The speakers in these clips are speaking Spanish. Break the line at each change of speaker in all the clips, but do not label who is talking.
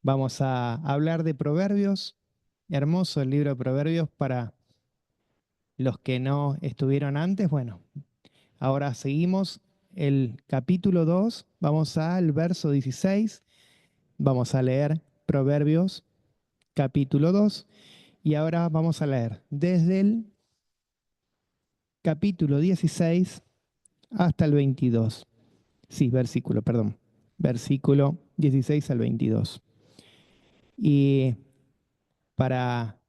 Vamos a hablar de Proverbios. Hermoso el libro de Proverbios para los que no estuvieron antes. Bueno, ahora seguimos el capítulo 2. Vamos al verso 16. Vamos a leer Proverbios capítulo 2. Y ahora vamos a leer desde el capítulo 16 hasta el 22. Sí, versículo, perdón. Versículo 16 al 22. Y para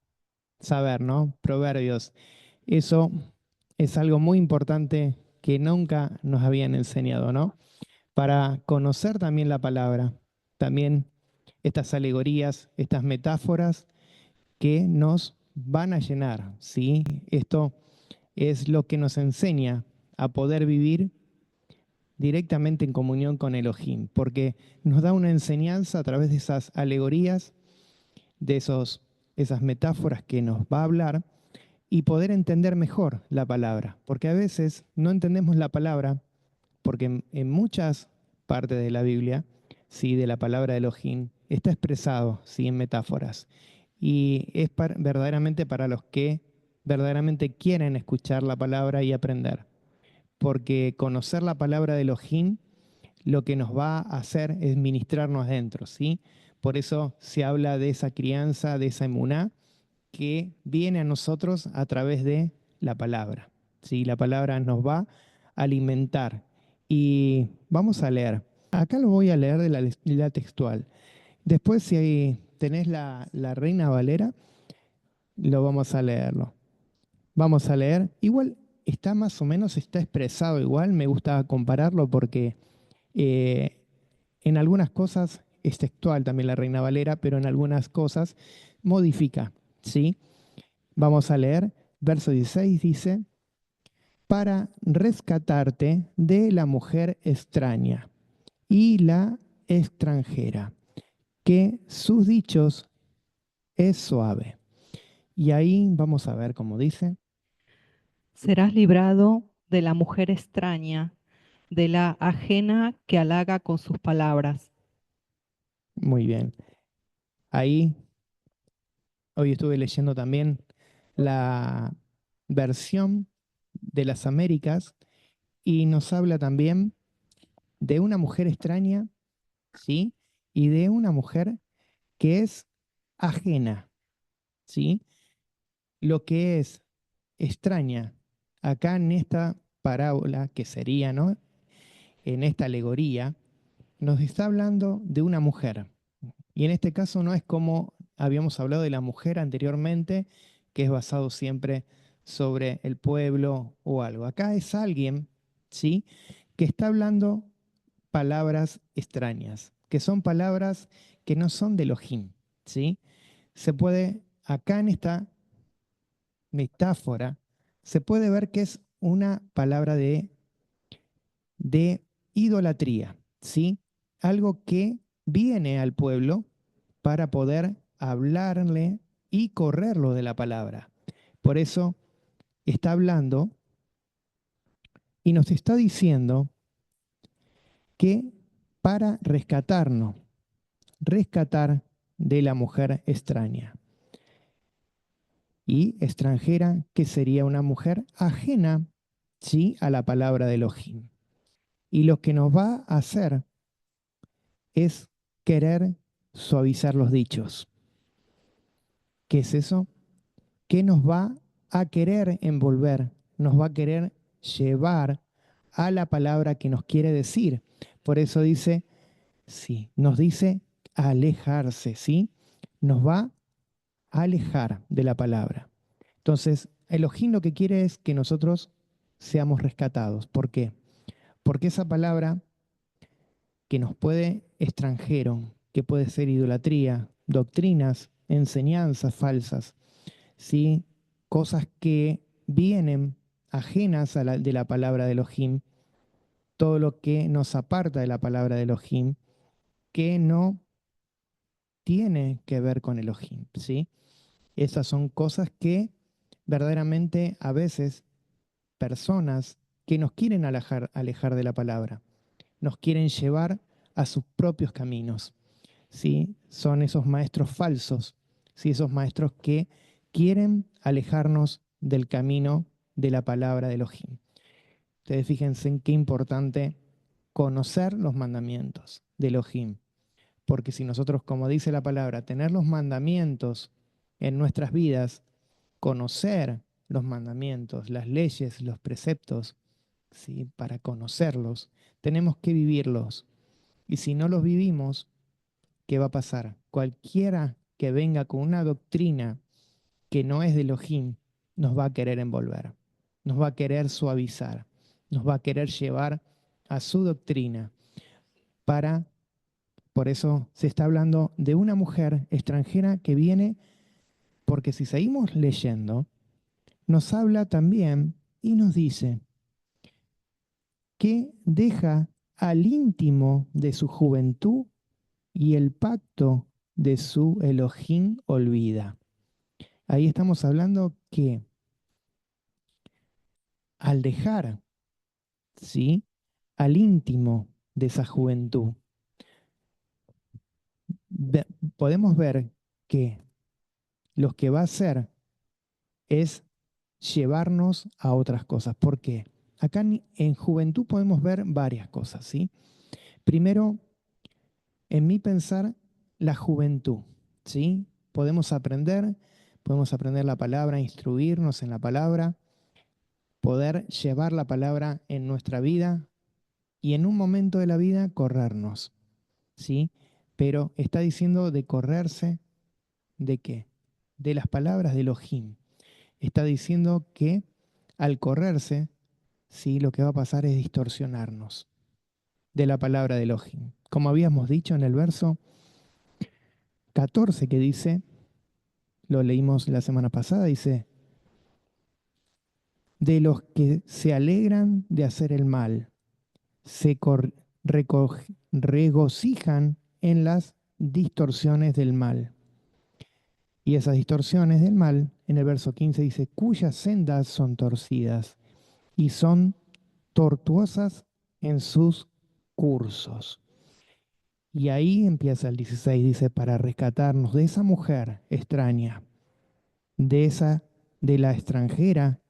saber, ¿no? Proverbios. Eso es algo muy importante que nunca nos habían enseñado, ¿no? Para conocer también la palabra, también estas alegorías, estas metáforas que nos van a llenar, ¿sí? Esto es lo que nos enseña a poder vivir directamente en comunión con Elohim, porque nos da una enseñanza a través de esas alegorías, de esas metáforas que nos va a hablar y poder entender mejor la palabra, porque a veces no entendemos la palabra, porque en muchas partes de la Biblia, sí, de la palabra de Elohim, está expresado, sí, en metáforas, y es verdaderamente para los que verdaderamente quieren escuchar la palabra y aprender, porque conocer la palabra de Elohim lo que nos va a hacer es ministrarnos dentro, ¿sí? Por eso se habla de esa crianza, de esa emuná, que viene a nosotros a través de la palabra. ¿Sí? La palabra nos va a alimentar. Y vamos a leer. Acá lo voy a leer de la textual. Después, si tenés la Reina Valera, lo vamos a leerlo. Vamos a leer. Igual está más o menos, está expresado igual. Me gusta compararlo porque eh, en algunas cosas es textual también la Reina Valera, pero en algunas cosas modifica. ¿Sí? Vamos a leer, verso 16 dice, para rescatarte de la mujer extraña y la extranjera, que sus dichos es suave. Y ahí vamos a ver cómo dice.
Serás librado de la mujer extraña, de la ajena que halaga con sus palabras.
Muy bien. Ahí hoy estuve leyendo también la versión de las Américas y nos habla también de una mujer extraña, ¿sí? Y de una mujer que es ajena, ¿sí? Lo que es extraña acá en esta parábola, que sería, ¿no? En esta alegoría, nos está hablando de una mujer. Y en este caso no es como habíamos hablado de la mujer anteriormente, que es basado siempre sobre el pueblo o algo. Acá es alguien, ¿sí? Que está hablando palabras extrañas, que son palabras que no son de Elohim, ¿sí? Se puede, acá en esta metáfora, se puede ver que es una palabra de idolatría, ¿sí? Algo que viene al pueblo para poder hablarle y correrlo de la palabra. Por eso está hablando y nos está diciendo que para rescatarnos, rescatar de la mujer extraña y extranjera, que sería una mujer ajena, ¿sí? A la palabra de Elohim. Y lo que nos va a hacer es querer suavizar los dichos. ¿Qué es eso? ¿Qué nos va a querer envolver? Nos va a querer llevar a la palabra que nos quiere decir. Por eso dice, sí, nos dice alejarse, ¿sí? Nos va a alejar de la palabra. Entonces, Elohim lo que quiere es que nosotros seamos rescatados. ¿Por qué? Porque esa palabra que nos puede extranjero, que puede ser idolatría, doctrinas, enseñanzas falsas, ¿sí? Cosas que vienen ajenas de la palabra de Elohim, todo lo que nos aparta de la palabra de Elohim, que no tiene que ver con Elohim, ¿sí? Esas son cosas que verdaderamente a veces personas que nos quieren alejar de la palabra, nos quieren llevar a sus propios caminos. ¿sí? Son esos maestros falsos, ¿sí? Esos maestros que quieren alejarnos del camino de la palabra de Elohim. Ustedes fíjense en qué importante conocer los mandamientos de Elohim. Porque si nosotros, como dice la palabra, tener los mandamientos en nuestras vidas, conocer los mandamientos, las leyes, los preceptos, ¿sí? Para conocerlos, tenemos que vivirlos. Y si no los vivimos, ¿qué va a pasar? Cualquiera que venga con una doctrina que no es de Elohim, nos va a querer envolver, nos va a querer suavizar, nos va a querer llevar a su doctrina para, por eso se está hablando de una mujer extranjera que viene, porque si seguimos leyendo, nos habla también y nos dice que deja al íntimo de su juventud y el pacto de su Elohim olvida. Ahí estamos hablando que al dejar, ¿sí? Al íntimo de esa juventud, ve- podemos ver que lo que va a hacer es llevarnos a otras cosas. ¿Por qué? Acá en juventud podemos ver varias cosas, ¿sí? Primero, en mi pensar, la juventud, ¿sí? Podemos aprender la palabra, instruirnos en la palabra, poder llevar la palabra en nuestra vida y en un momento de la vida corrernos, ¿sí? Pero está diciendo de correrse, ¿de qué? De las palabras de Elohim. Está diciendo que al correrse, ¿sí? Lo que va a pasar es distorsionarnos de la palabra de Elohim. Como habíamos dicho en el verso 14 que dice, lo leímos la semana pasada, dice, de los que se alegran de hacer el mal, se regocijan en las distorsiones del mal. Y esas distorsiones del mal, en el verso 15 dice, cuyas sendas son torcidas y son tortuosas en sus cursos. Y ahí empieza el 16, dice, para rescatarnos de esa mujer extraña, de esa, de la extranjera,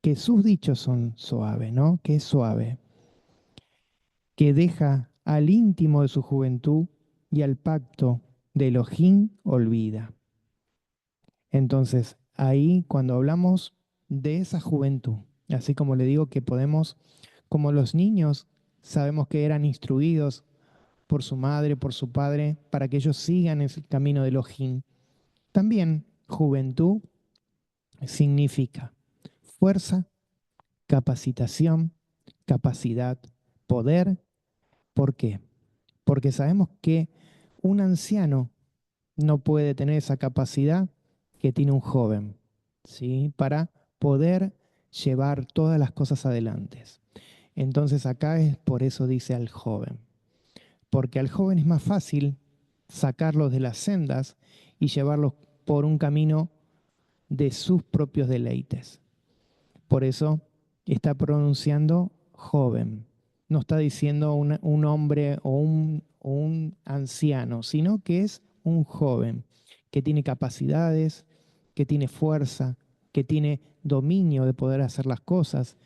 que sus dichos son suaves, ¿no? Que es suave, que deja al íntimo de su juventud y al pacto de Elohim olvida. Entonces, ahí cuando hablamos de esa juventud, así como le digo que podemos, como los niños, sabemos que eran instruidos por su madre, por su padre, para que ellos sigan el camino de Elohim. También juventud significa fuerza, capacitación, capacidad, poder. ¿Por qué? Porque sabemos que un anciano no puede tener esa capacidad que tiene un joven, ¿sí? Para poder llevar todas las cosas adelante. Entonces acá es por eso dice al joven, porque al joven es más fácil sacarlos de las sendas y llevarlos por un camino de sus propios deleites. Por eso está pronunciando joven. No está diciendo un hombre o un anciano, sino que es un joven que tiene capacidades, que tiene fuerza, que tiene dominio de poder hacer las cosas,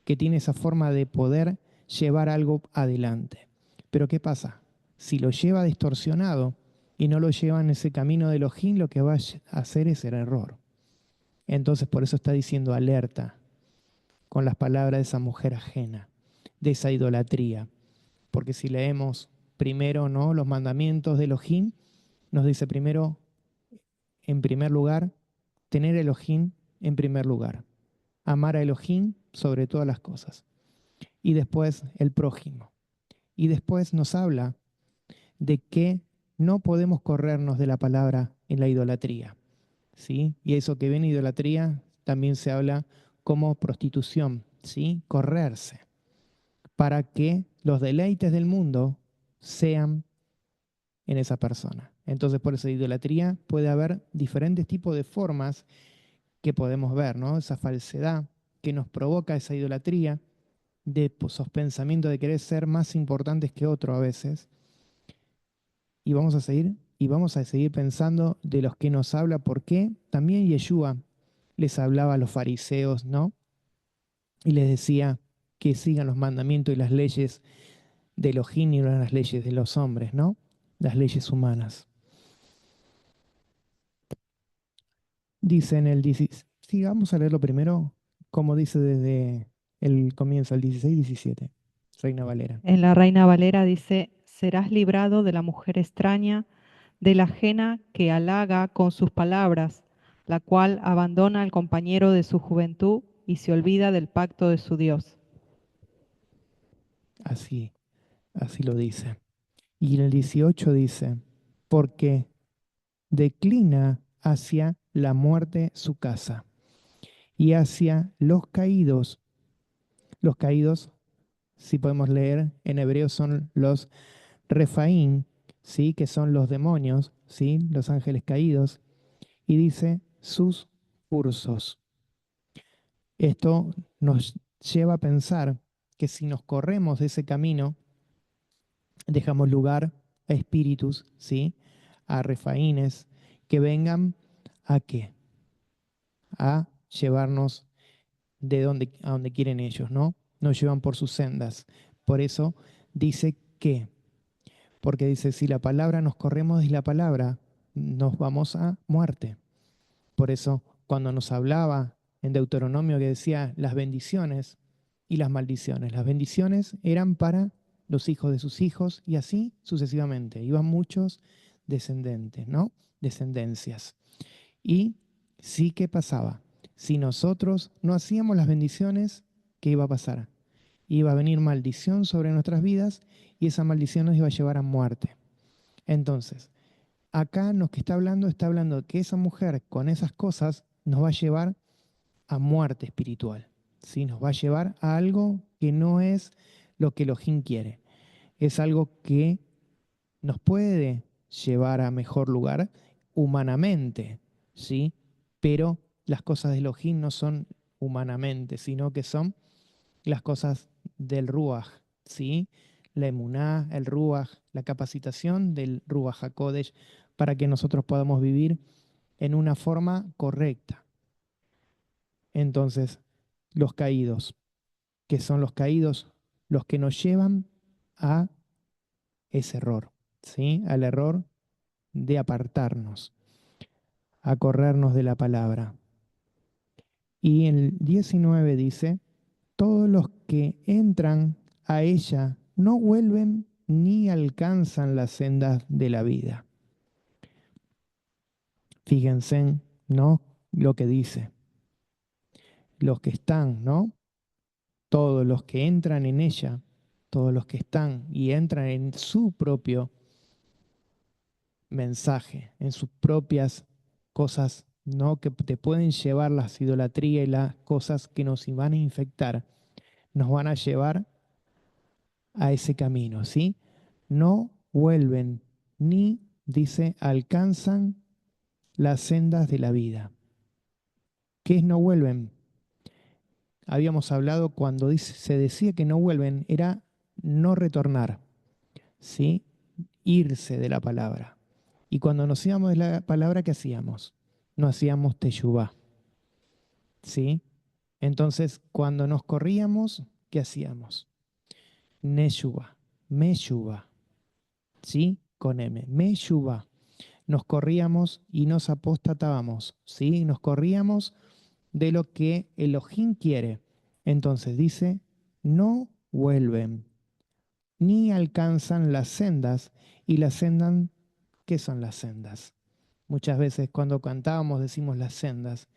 que tiene esa forma de poder llevar algo adelante. Pero ¿qué pasa? Si lo lleva distorsionado y no lo lleva en ese camino de Elohim, lo que va a hacer es el error. Entonces por eso está diciendo alerta con las palabras de esa mujer ajena, de esa idolatría. Porque si leemos primero, ¿no?, los mandamientos de Elohim, nos dice primero, en primer lugar, tener Elohim en primer lugar. Amar a Elohim sobre todas las cosas. Y después el prójimo. Y después nos habla de que no podemos corrernos de la palabra en la idolatría, ¿sí? Y eso que viene idolatría también se habla como prostitución, ¿sí? Correrse para que los deleites del mundo sean en esa persona. Entonces, por esa idolatría puede haber diferentes tipos de formas que podemos ver, ¿no? Esa falsedad que nos provoca esa idolatría, de esos pensamientos de querer ser más importantes que otro a veces, y vamos a seguir pensando de los que nos habla, porque también Yeshua les hablaba a los fariseos, ¿no? Y les decía que sigan los mandamientos y las leyes de Elohim y no las leyes de los hombres, ¿no? Las leyes humanas. Dice en el 16, sí, vamos a leerlo primero, como dice desde el comienzo, el 16-17, Reina Valera.
En la Reina Valera dice, serás librado de la mujer extraña, de la ajena que halaga con sus palabras, la cual abandona al compañero de su juventud y se olvida del pacto de su Dios.
Así, así lo dice. Y en el 18 dice, porque declina hacia la muerte su casa y hacia los caídos. Los caídos, si podemos leer en hebreo, son los Refaín, ¿sí? Que son los demonios, ¿sí? Los ángeles caídos. Y dice sus cursos. Esto nos lleva a pensar que si nos corremos de ese camino, dejamos lugar a espíritus, ¿sí? A refaínes que vengan a qué? A llevarnos a donde quieren ellos, ¿no? Nos llevan por sus sendas. Por eso dice que, porque dice, si la palabra nos corremos de la palabra, nos vamos a muerte. Por eso, cuando nos hablaba en Deuteronomio que decía las bendiciones y las maldiciones, las bendiciones eran para los hijos de sus hijos y así sucesivamente. Iban muchos descendentes, ¿no? Descendencias. Y sí que pasaba. Si nosotros no hacíamos las bendiciones, ¿qué iba a pasar? Iba a venir maldición sobre nuestras vidas y esa maldición nos iba a llevar a muerte. Entonces, acá nos que está hablando de que esa mujer con esas cosas nos va a llevar a muerte espiritual, ¿sí? Nos va a llevar a algo que no es lo que Elohim quiere. Es algo que nos puede llevar a mejor lugar humanamente, ¿sí? Pero las cosas de Elohim no son humanamente, sino que son las cosas del Ruach, ¿sí? La emuná, el Ruach, la capacitación del Ruach HaKodesh para que nosotros podamos vivir en una forma correcta. Entonces, los caídos, que son los caídos, los que nos llevan a ese error, ¿sí? Al error de apartarnos, a corrernos de la palabra. Y el 19 dice, todos los que entran a ella no vuelven ni alcanzan las sendas de la vida. Fíjense, ¿no? Lo que dice. Los que están, ¿no? Todos los que entran en ella, todos los que están y entran en su propio mensaje, en sus propias cosas, ¿no? Que te pueden llevar las idolatrías y las cosas que nos van a infectar, nos van a llevar a ese camino, ¿sí? No vuelven ni, dice, alcanzan las sendas de la vida. ¿Qué es no vuelven? Habíamos hablado cuando se decía que no vuelven, era no retornar, ¿sí? Irse de la palabra. Y cuando nos íbamos de la palabra, ¿qué hacíamos? No hacíamos teshuvá, ¿sí? Entonces, cuando nos corríamos, ¿qué hacíamos? Neshuvá, meshuvá, ¿sí? Con M, meshuvá. Nos corríamos y nos apostatábamos, ¿sí? Nos corríamos de lo que Elohim quiere. Entonces dice, no vuelven, ni alcanzan las sendas, y las sendas, ¿qué son las sendas? Muchas veces cuando cantábamos decimos las sendas,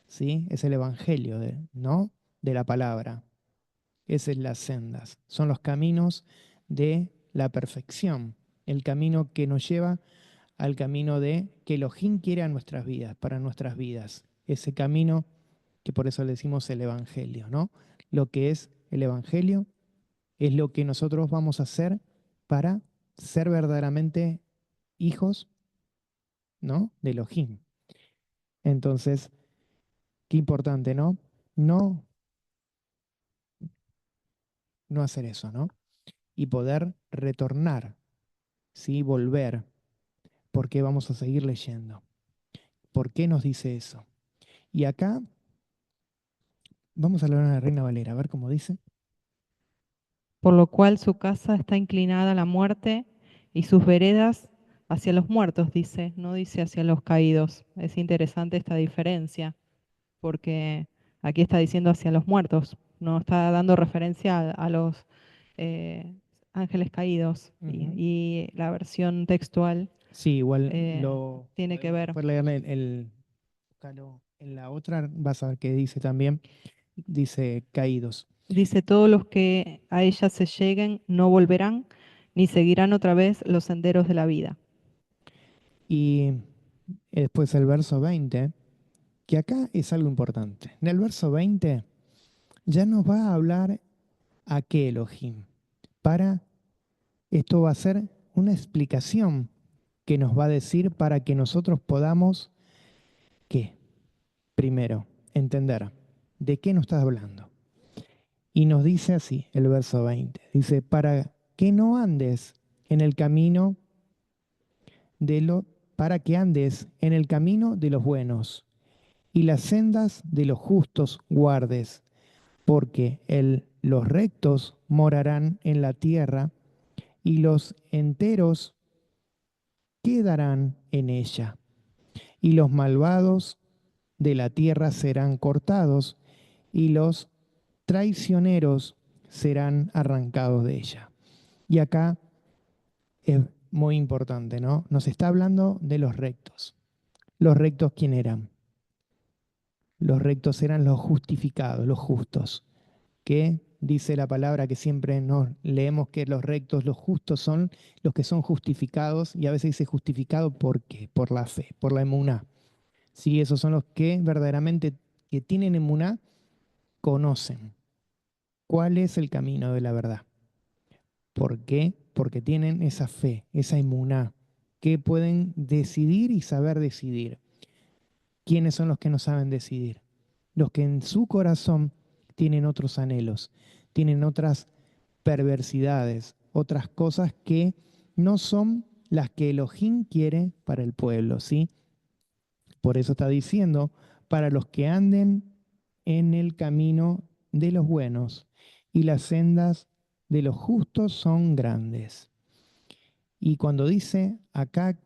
¿sí? Es el evangelio, ¿no? De la palabra. Esas es las sendas. Son los caminos de la perfección, el camino que nos lleva al camino de que Elohim quiere a nuestras vidas, para nuestras vidas. Ese camino que por eso le decimos el evangelio, ¿no? Lo que es el evangelio es lo que nosotros vamos a hacer para ser verdaderamente hijos, ¿no? De Elohim. Entonces, qué importante, ¿no? No, no hacer eso, ¿no? Y poder retornar, ¿sí? Volver. ¿Por qué vamos a seguir leyendo? ¿Por qué nos dice eso? Y acá vamos a leer a la Reina Valera, a ver cómo dice.
Por lo cual su casa está inclinada a la muerte y sus veredas hacia los muertos, dice, no dice hacia los caídos. Es interesante esta diferencia, porque aquí está diciendo hacia los muertos, no está dando referencia a los eh, ángeles caídos.
Ujú.
Y la versión textual
Sí, igual
eh,
lo
tiene que
podemos
ver.
después leer búscalo en la otra, vas a ver que dice también, dice caídos.
Dice, todos los que a ella se lleguen no volverán, ni seguirán otra vez los senderos de la vida.
Y después el verso 20, que acá es algo importante. En el verso 20 ya nos va a hablar a qué Elohim. Esto va a ser una explicación que nos va a decir para que nosotros podamos, ¿qué? Primero, entender de qué nos estás hablando. Y nos dice así el verso 20. Dice, para que no andes en el camino de lo, para que andes en el camino de los buenos y las sendas de los justos guardes, porque los rectos morarán en la tierra y los enteros quedarán en ella, y los malvados de la tierra serán cortados, y los traicioneros serán arrancados de ella. Y acá es muy importante, ¿no? Nos está hablando de los rectos. ¿Los rectos quién eran? Los rectos eran los justificados, los justos, que dice la palabra que siempre nos leemos que los rectos, los justos son los que son justificados, y a veces dice justificado ¿por qué? Por la fe, por la emuná. Sí, esos son los que verdaderamente que tienen emuná, conocen cuál es el camino de la verdad. ¿Por qué? Porque tienen esa fe, esa emuná, que pueden decidir y saber decidir. ¿Quiénes son los que no saben decidir? Los que en su corazón tienen otros anhelos, tienen otras perversidades, otras cosas que no son las que Elohim quiere para el pueblo, ¿sí? Por eso está diciendo, para los que anden en el camino de los buenos y las sendas de los justos son grandes. Y cuando dice acá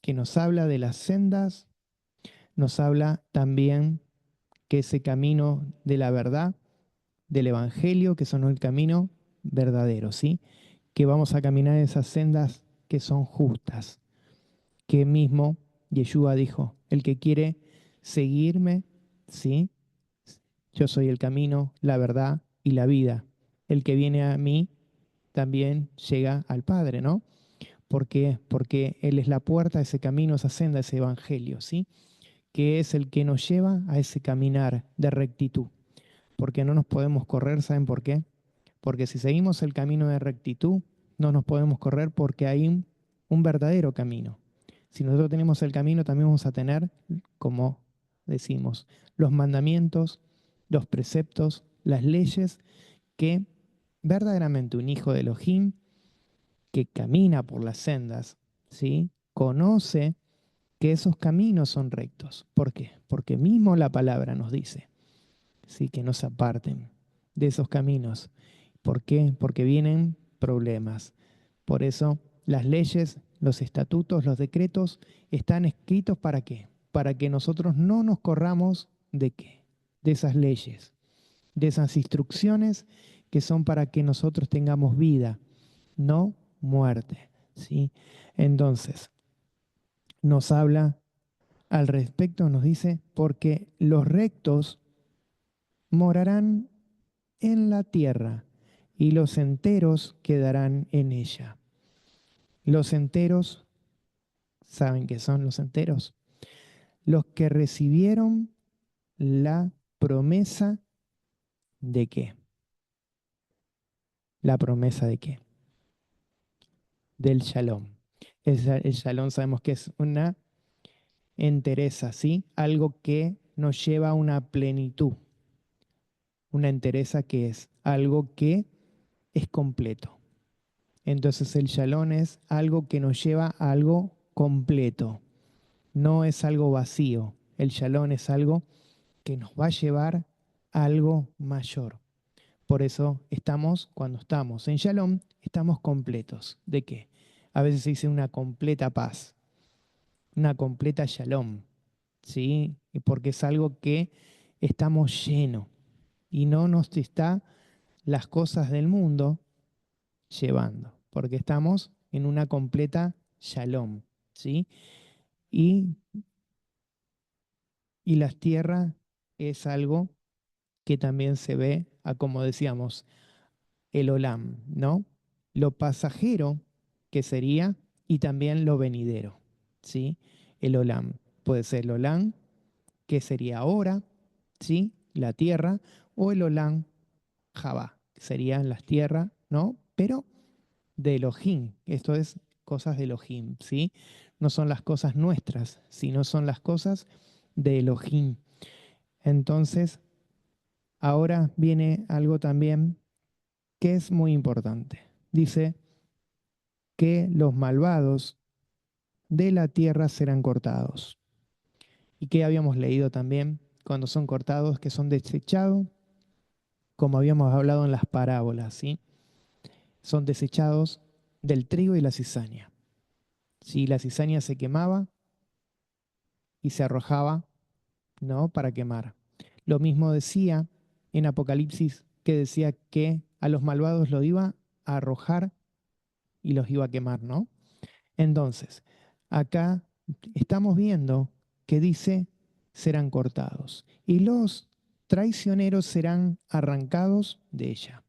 que nos habla de las sendas, nos habla también que ese camino de la verdad, del Evangelio, que son el camino verdadero, ¿sí? Que vamos a caminar en esas sendas que son justas, que mismo Yeshua dijo, el que quiere seguirme, ¿sí? Yo soy el camino, la verdad y la vida. El que viene a mí también llega al Padre, ¿no? ¿Por qué? Porque Él es la puerta, ese camino, esa senda, ese evangelio, ¿sí? Que es el que nos lleva a ese caminar de rectitud. Porque no nos podemos correr, ¿saben por qué? Porque si seguimos el camino de rectitud, no nos podemos correr porque hay un verdadero camino. Si nosotros tenemos el camino, también vamos a tener, como decimos, los mandamientos, los preceptos, las leyes que verdaderamente un hijo de Elohim que camina por las sendas, ¿sí? Conoce que esos caminos son rectos. ¿Por qué? Porque mismo la palabra nos dice, ¿sí? Que no se aparten de esos caminos. ¿Por qué? Porque vienen problemas. Por eso las leyes, los estatutos, los decretos están escritos ¿para qué? Para que nosotros no nos corramos de qué? De esas leyes, de esas instrucciones que son para que nosotros tengamos vida, no muerte, ¿sí? Entonces, nos habla al respecto, nos dice, porque los rectos morarán en la tierra y los enteros quedarán en ella. Los enteros, ¿saben qué son los enteros? Los que recibieron la promesa de qué. ¿La promesa de qué? Del shalom. El shalom sabemos que es una entereza, ¿sí? Algo que nos lleva a una plenitud. Una entereza que es algo que es completo. Entonces el shalom es algo que nos lleva a algo completo, no es algo vacío. El shalom es algo que nos va a llevar a algo mayor. Por eso cuando estamos en shalom, estamos completos. ¿De qué? A veces se dice una completa paz, una completa shalom, ¿sí? Porque es algo que estamos llenos y no nos está las cosas del mundo llevando, porque estamos en una completa shalom, ¿sí? Y, y la tierra es algo que también se ve, como decíamos, el olam, ¿no? Lo pasajero que sería y también lo venidero, ¿sí? El olam. Puede ser el olam, que sería ahora, ¿sí? La tierra, o el olam Jabá, que serían las tierras, ¿no? Pero de Elohim, esto es cosas de Elohim, ¿sí? No son las cosas nuestras, sino son las cosas de Elohim. Entonces, ahora viene algo también que es muy importante. Dice que los malvados de la tierra serán cortados. Y que habíamos leído también cuando son cortados, que son desechados, como habíamos hablado en las parábolas, ¿sí? Son desechados del trigo y la cizaña. Si la cizaña se quemaba y se arrojaba, ¿no? Para quemar. Lo mismo decía en Apocalipsis, que decía que a los malvados lo iba a arrojar y los iba a quemar, ¿no? Entonces, acá estamos viendo que dice serán cortados y los traicioneros serán arrancados de ella.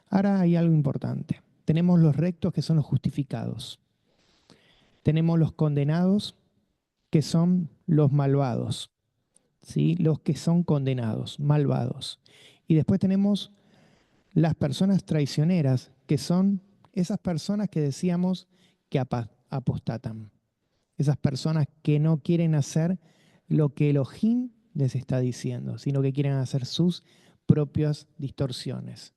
Ahora hay algo importante. Tenemos los rectos que son los justificados. Tenemos los condenados que son los malvados, ¿sí? Los que son condenados, malvados. Y después tenemos las personas traicioneras, que son esas personas que decíamos que apostatan. Esas personas que no quieren hacer lo que Elohim les está diciendo, sino que quieren hacer sus propias distorsiones.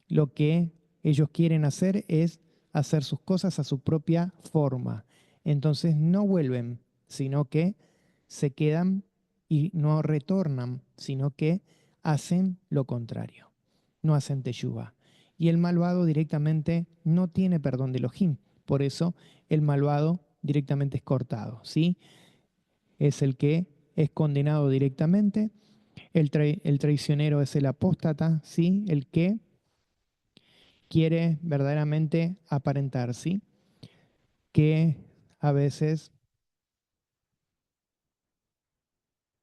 Lo que ellos quieren hacer es hacer sus cosas a su propia forma. Entonces no vuelven, sino que se quedan y no retornan, sino que hacen lo contrario. No hacen teshuvá. Y el malvado directamente no tiene perdón de Elohim. Por eso el malvado directamente es cortado, ¿sí? Es el que es condenado directamente. El traicionero es el apóstata, ¿sí? El que quiere verdaderamente aparentar, ¿sí? Que a veces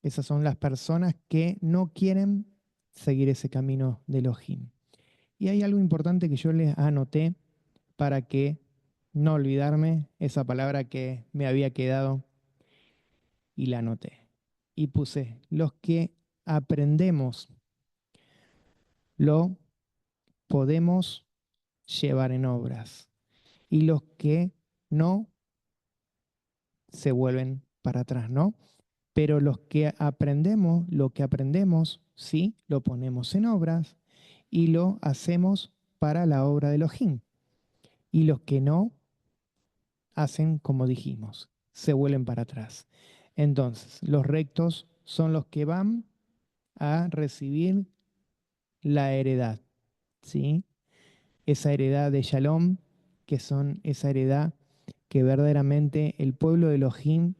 esas son las personas que no quieren seguir ese camino de Elohim. Y hay algo importante que yo les anoté para que no olvidarme esa palabra que me había quedado y la anoté. Y puse, los que aprendemos lo podemos llevar en obras y los que no se vuelven para atrás, ¿no? Pero los que aprendemos, lo que aprendemos, sí, lo ponemos en obras y lo hacemos para la obra de Elohim. Y los que no, hacen como dijimos, se vuelven para atrás. Entonces, los rectos son los que van a recibir la heredad, ¿sí? Esa heredad de Shalom, que son esa heredad que verdaderamente el pueblo de Elohim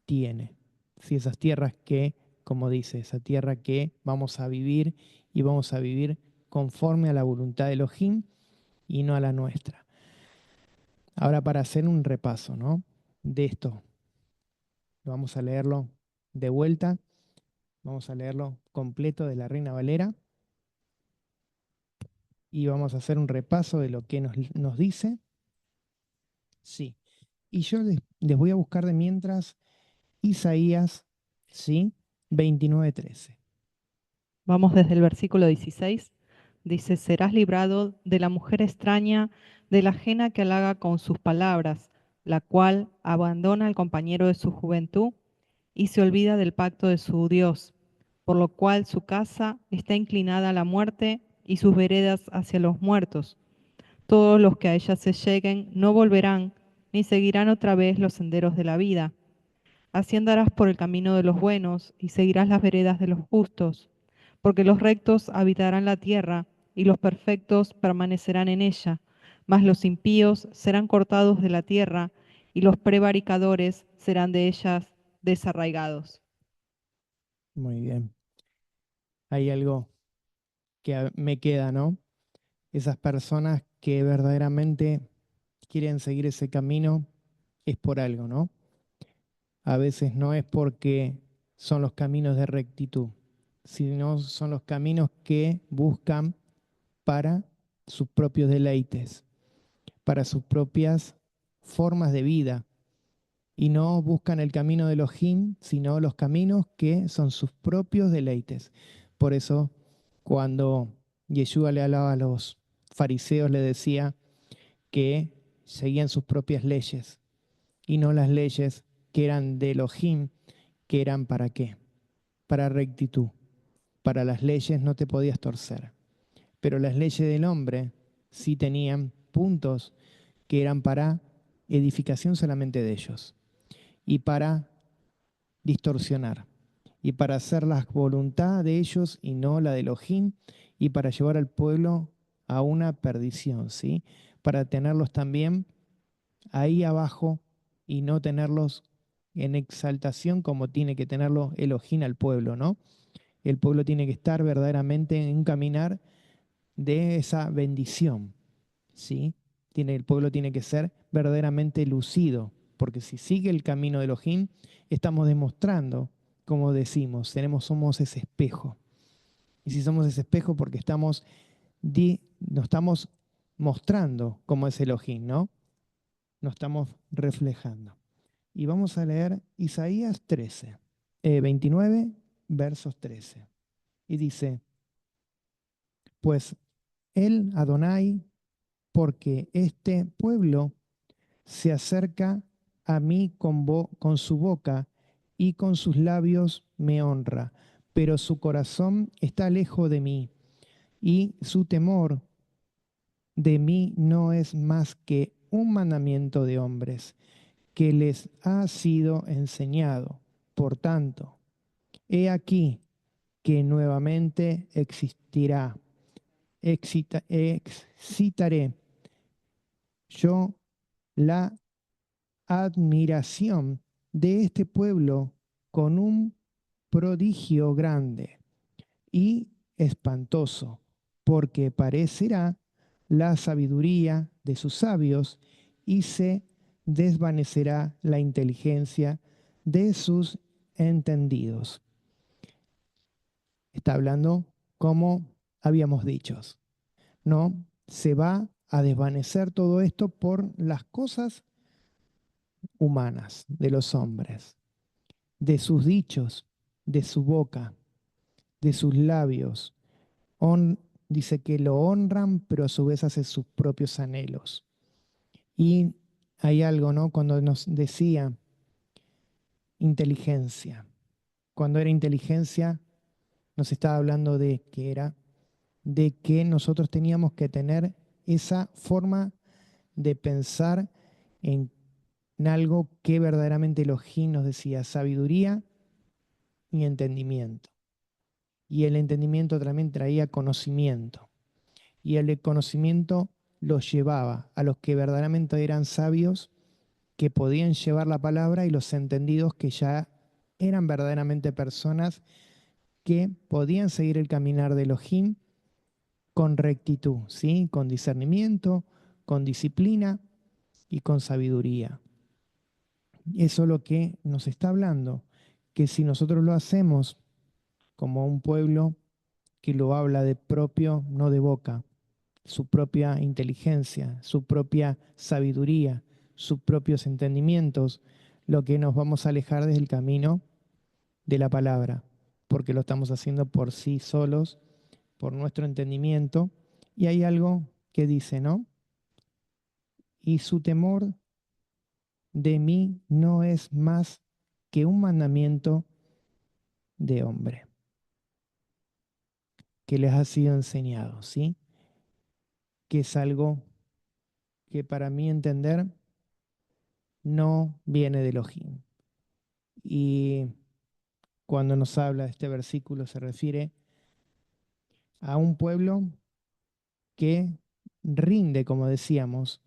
tiene. ¿Sí? Esas tierras que, como dice, esa tierra que vamos a vivir y vamos a vivir conforme a la voluntad de Elohim y no a la nuestra. Ahora para hacer un repaso, ¿no? De esto, vamos a leerlo de vuelta, vamos a leerlo completo de la Reina Valera y vamos a hacer un repaso de lo que nos dice. Sí. Y yo les voy a buscar de mientras Isaías, ¿sí? 29:13.
Vamos desde el versículo 16. Dice, serás librado de la mujer extraña, de la ajena que halaga con sus palabras, la cual abandona al compañero de su juventud y se olvida del pacto de su Dios, por lo cual su casa está inclinada a la muerte y sus veredas hacia los muertos. Todos los que a ella se lleguen no volverán, ni seguirán otra vez los senderos de la vida. Así andarás por el camino de los buenos y seguirás las veredas de los justos, porque los rectos habitarán la tierra y los perfectos permanecerán en ella, mas los impíos serán cortados de la tierra y los prevaricadores serán de ellas desarraigados.
Muy bien. Hay algo que me queda, ¿no? Esas personas que verdaderamente quieren seguir ese camino es por algo, ¿no? A veces no es porque son los caminos de rectitud, sino son los caminos que buscan para sus propios deleites, para sus propias formas de vida, y no buscan el camino de Elohim, sino los caminos que son sus propios deleites. Por eso, cuando Yeshua le hablaba a los fariseos, le decía que seguían sus propias leyes y no las leyes que eran de Elohim, que eran para qué? Para rectitud. Para las leyes no te podías torcer, pero las leyes del hombre sí tenían puntos que eran para edificación solamente de ellos y para distorsionar y para hacer la voluntad de ellos y no la de Elohim y para llevar al pueblo a una perdición, ¿sí? Para tenerlos también ahí abajo y no tenerlos en exaltación como tiene que tenerlo Elohim al pueblo, ¿no? El pueblo tiene que estar verdaderamente en un caminar de esa bendición, ¿sí? El pueblo tiene que ser verdaderamente lucido, porque si sigue el camino de Elohim, estamos demostrando, como decimos, somos ese espejo. Y si somos ese espejo, porque nos estamos mostrando cómo es Elohim, ¿no? Nos estamos reflejando. Y vamos a leer Isaías 13, 29, versos 13. Y dice, pues él, Adonai, porque este pueblo se acerca a mí con su boca y con sus labios me honra, pero su corazón está lejos de mí y su temor de mí no es más que un mandamiento de hombres que les ha sido enseñado. Por tanto, he aquí que nuevamente excitaré yo la admiración de este pueblo con un prodigio grande y espantoso, porque parecerá la sabiduría de sus sabios y se desvanecerá la inteligencia de sus entendidos. Está hablando como habíamos dicho, ¿no? Se va a desvanecer todo esto por las cosas humanas de los hombres, de sus dichos, de su boca, de sus labios. Dice que lo honran, pero a su vez hace sus propios anhelos. Y hay algo, ¿no? Cuando nos decía inteligencia, cuando era inteligencia, nos estaba hablando de que era de que nosotros teníamos que tener esa forma de pensar en, en algo que verdaderamente Elohim nos decía, sabiduría y entendimiento. Y el entendimiento también traía conocimiento. Y el conocimiento los llevaba a los que verdaderamente eran sabios, que podían llevar la palabra, y los entendidos que ya eran verdaderamente personas que podían seguir el caminar de Elohim con rectitud, ¿sí? Con discernimiento, con disciplina y con sabiduría. Eso es lo que nos está hablando, que si nosotros lo hacemos como un pueblo que lo habla de propio, no de boca, su propia inteligencia, su propia sabiduría, sus propios entendimientos, lo que nos vamos a alejar del camino de la palabra, porque lo estamos haciendo por sí solos, por nuestro entendimiento. Y hay algo que dice, ¿no? Y su temor de mí no es más que un mandamiento de hombre que les ha sido enseñado, ¿sí? Que es algo que para mí entender no viene de Elohim. Y cuando nos habla de este versículo se refiere a un pueblo que rinde, como decíamos,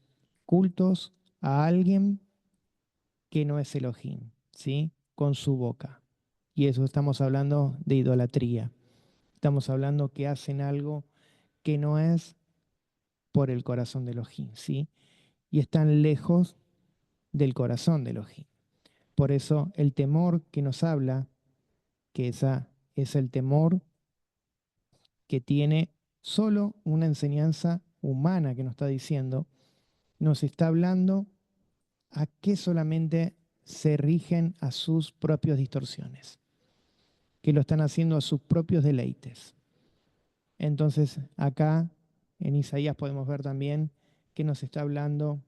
cultos a alguien que no es Elohim, ¿sí? Con su boca. Y eso estamos hablando de idolatría. Estamos hablando que hacen algo que no es por el corazón de Elohim, ¿sí? Y están lejos del corazón de Elohim. Por eso el temor que nos habla, que esa es el temor que tiene solo una enseñanza humana que nos está diciendo, nos está hablando a que solamente se rigen a sus propias distorsiones, que lo están haciendo a sus propios deleites. Entonces, acá en Isaías podemos ver también que nos está hablando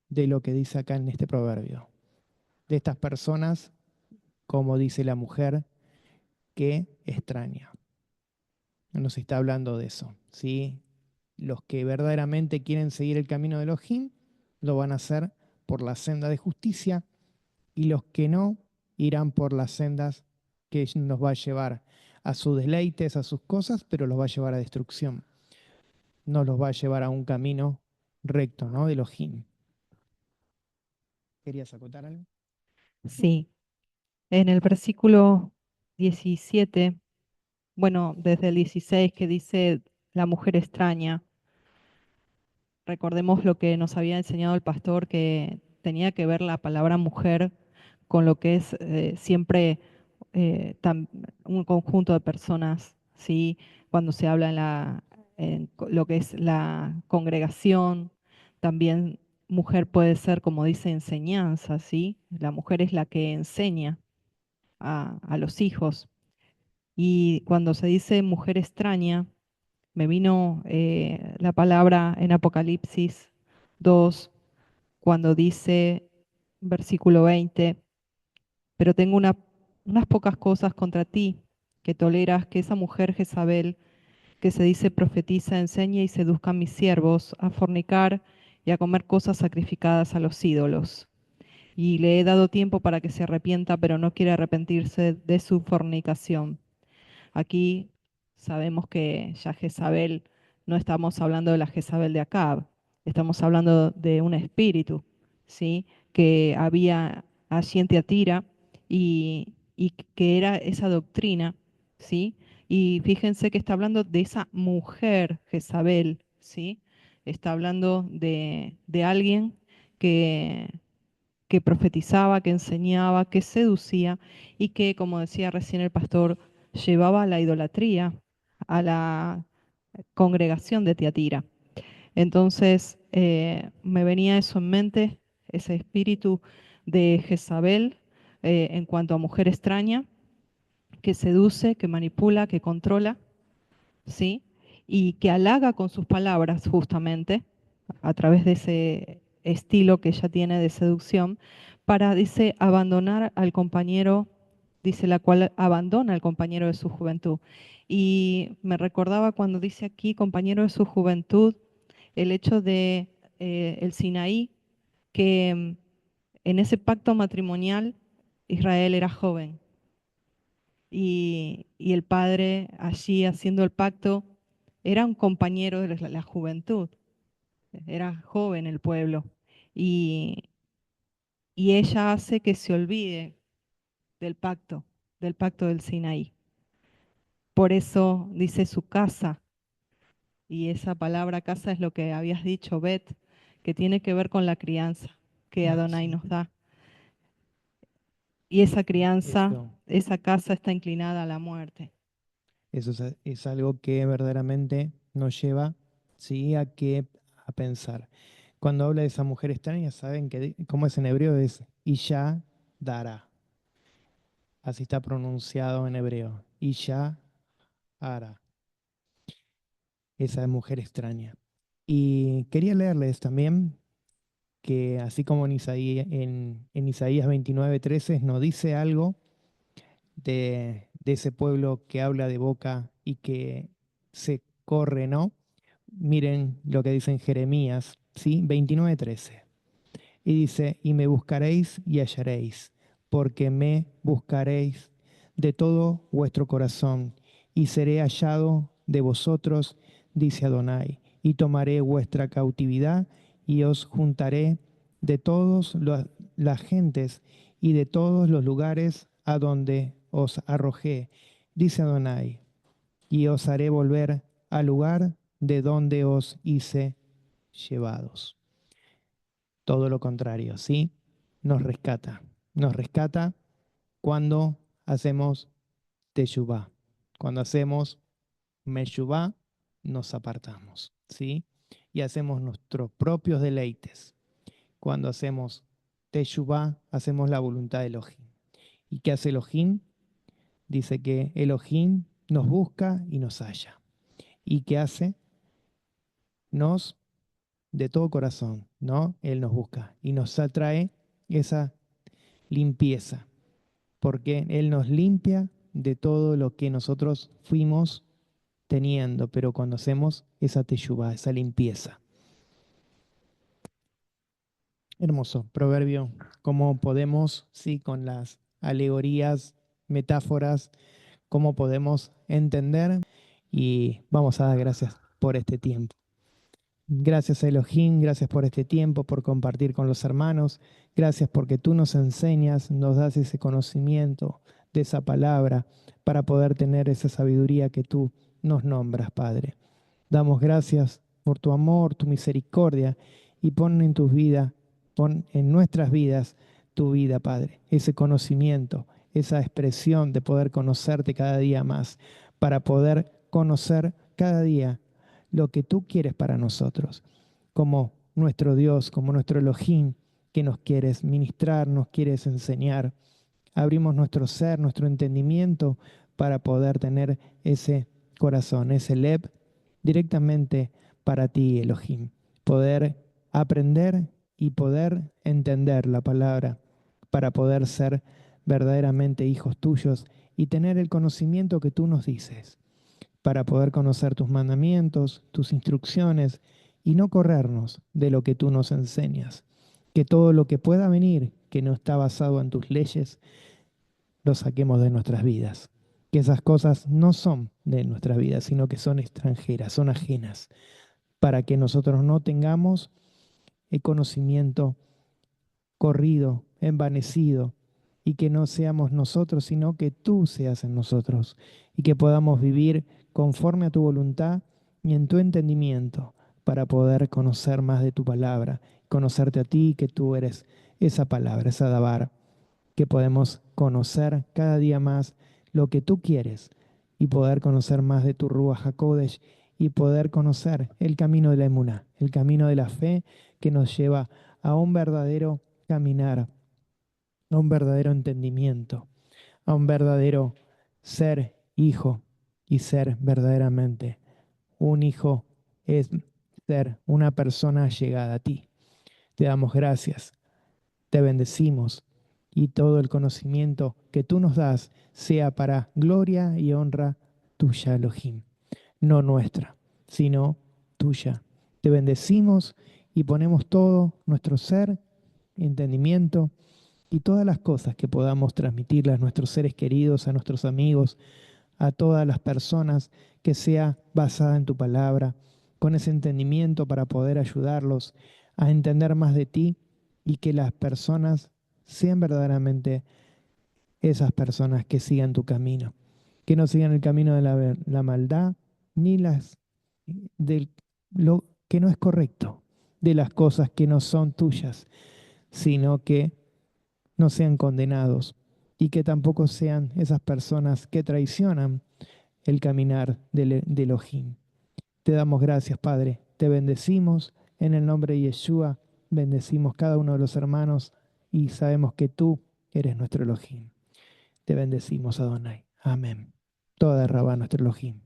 de lo que dice acá en este proverbio, de estas personas, como dice la mujer, que extraña. Nos está hablando de eso, ¿sí? Los que verdaderamente quieren seguir el camino de Elohim lo van a hacer por la senda de justicia, y los que no irán por las sendas que nos va a llevar a sus deleites, a sus cosas, pero los va a llevar a destrucción. No los va a llevar a un camino recto, ¿no? De Elohim. ¿Querías acotar algo?
Sí, en el versículo 17, bueno, desde el 16 que dice la mujer extraña, recordemos lo que nos había enseñado el pastor, que tenía que ver la palabra mujer con lo que es siempre un conjunto de personas, ¿sí? Cuando se habla en lo que es la congregación, también mujer puede ser, como dice, enseñanza, ¿sí? La mujer es la que enseña a los hijos. Y cuando se dice mujer extraña, me vino la palabra en Apocalipsis 2, cuando dice, versículo 20, pero tengo unas pocas cosas contra ti, que toleras que esa mujer Jezabel, que se dice profetiza, enseñe y seduzca a mis siervos a fornicar y a comer cosas sacrificadas a los ídolos. Y le he dado tiempo para que se arrepienta, pero no quiere arrepentirse de su fornicación. Aquí sabemos que ya Jezabel, no estamos hablando de la Jezabel de Acab, estamos hablando de un espíritu, ¿sí? Que había allí en Tiatira y que era esa doctrina, ¿sí? Y fíjense que está hablando de esa mujer Jezabel, ¿sí? Está hablando de alguien que, que profetizaba, que enseñaba, que seducía y que, como decía recién el pastor, llevaba a la idolatría a la congregación de Tiatira. Entonces, me venía eso en mente, ese espíritu de Jezabel en cuanto a mujer extraña, que seduce, que manipula, que controla, ¿sí? Y que halaga con sus palabras justamente, a través de ese estilo que ella tiene de seducción, para, dice, abandonar al compañero, dice, la cual abandona al compañero de su juventud. Y me recordaba cuando dice aquí compañero de su juventud, el hecho de el Sinaí, que en ese pacto matrimonial Israel era joven y el padre allí haciendo el pacto era un compañero de la juventud, era joven el pueblo y, y ella hace que se olvide del pacto del Sinaí. Por eso dice su casa, y esa palabra casa es lo que habías dicho, Bet, que tiene que ver con la crianza que Adonai
Sí.
nos da. Y esa crianza,
Eso,
esa casa está inclinada a la muerte.
eso es algo que verdaderamente nos lleva, sí, a pensar. Cuando habla de esa mujer extraña, saben que como es en hebreo es Isha Dara. Así está pronunciado en hebreo. Isha Ara. Esa mujer extraña. Y quería leerles también que así como en Isaías 29:13 nos dice algo de ese pueblo que habla de boca y que se corre, ¿no? Miren lo que dice en Jeremías, ¿sí? 29:13. Y dice, y me buscaréis y hallaréis, porque me buscaréis de todo vuestro corazón, y seré hallado de vosotros, dice Adonai, y tomaré vuestra cautividad, y os juntaré de todas las gentes y de todos los lugares a donde os arrojé, dice Adonai, y os haré volver al lugar de donde os hice llevados. Todo lo contrario, ¿sí? Nos rescata. Nos rescata cuando hacemos teshuvá. Cuando hacemos meshuvá, nos apartamos, ¿sí? Y hacemos nuestros propios deleites. Cuando hacemos teshuvá, hacemos la voluntad de Elohim. ¿Y qué hace Elohim? Dice que Elohim nos busca y nos halla. ¿Y qué hace? Nos, de todo corazón, ¿no? Él nos busca y nos atrae esa limpieza, porque Él nos limpia de todo lo que nosotros fuimos teniendo, pero cuando hacemos esa teshuvá, esa limpieza. Hermoso proverbio, cómo podemos, sí, con las alegorías, metáforas, cómo podemos entender y vamos a dar gracias por este tiempo. Gracias Elohim, gracias por este tiempo, por compartir con los hermanos. Gracias porque tú nos enseñas, nos das ese conocimiento de esa palabra para poder tener esa sabiduría que tú nos nombras, Padre. Damos gracias por tu amor, tu misericordia y pon en tus vidas, pon en nuestras vidas tu vida, Padre. Ese conocimiento, esa expresión de poder conocerte cada día más, para poder conocer cada día lo que tú quieres para nosotros, como nuestro Dios, como nuestro Elohim, que nos quieres ministrar, nos quieres enseñar. Abrimos nuestro ser, nuestro entendimiento para poder tener ese corazón, ese lev, directamente para ti, Elohim. Poder aprender y poder entender la palabra para poder ser verdaderamente hijos tuyos y tener el conocimiento que tú nos dices, para poder conocer tus mandamientos, tus instrucciones y no corrernos de lo que tú nos enseñas. Que todo lo que pueda venir, que no está basado en tus leyes, lo saquemos de nuestras vidas. Que esas cosas no son de nuestras vidas, sino que son extranjeras, son ajenas, para que nosotros no tengamos el conocimiento corrido, envanecido, y que no seamos nosotros, sino que tú seas en nosotros, y que podamos vivir conforme a tu voluntad y en tu entendimiento, para poder conocer más de tu palabra, conocerte a ti, que tú eres esa palabra, esa dabar, que podemos conocer cada día más lo que tú quieres y poder conocer más de tu Ruach HaKodesh y poder conocer el camino de la emuná, el camino de la fe que nos lleva a un verdadero caminar, a un verdadero entendimiento, a un verdadero ser hijo y ser verdaderamente un hijo es ser una persona llegada a ti. Te damos gracias, te bendecimos y todo el conocimiento que tú nos das sea para gloria y honra tuya, Elohim, no nuestra, sino tuya. Te bendecimos y ponemos todo nuestro ser, entendimiento y todas las cosas que podamos transmitirle a nuestros seres queridos, a nuestros amigos, a todas las personas, que sea basada en tu palabra, con ese entendimiento para poder ayudarlos a entender más de ti y que las personas sean verdaderamente esas personas que sigan tu camino, que no sigan el camino de la maldad ni las de lo que no es correcto, de las cosas que no son tuyas, sino que no sean condenados y que tampoco sean esas personas que traicionan el caminar de Elohim. Te damos gracias, Padre. Te bendecimos en el nombre de Yeshua. Bendecimos cada uno de los hermanos y sabemos que tú eres nuestro Elohim. Te bendecimos, Adonai. Amén. Toda Rabá nuestro Elohim.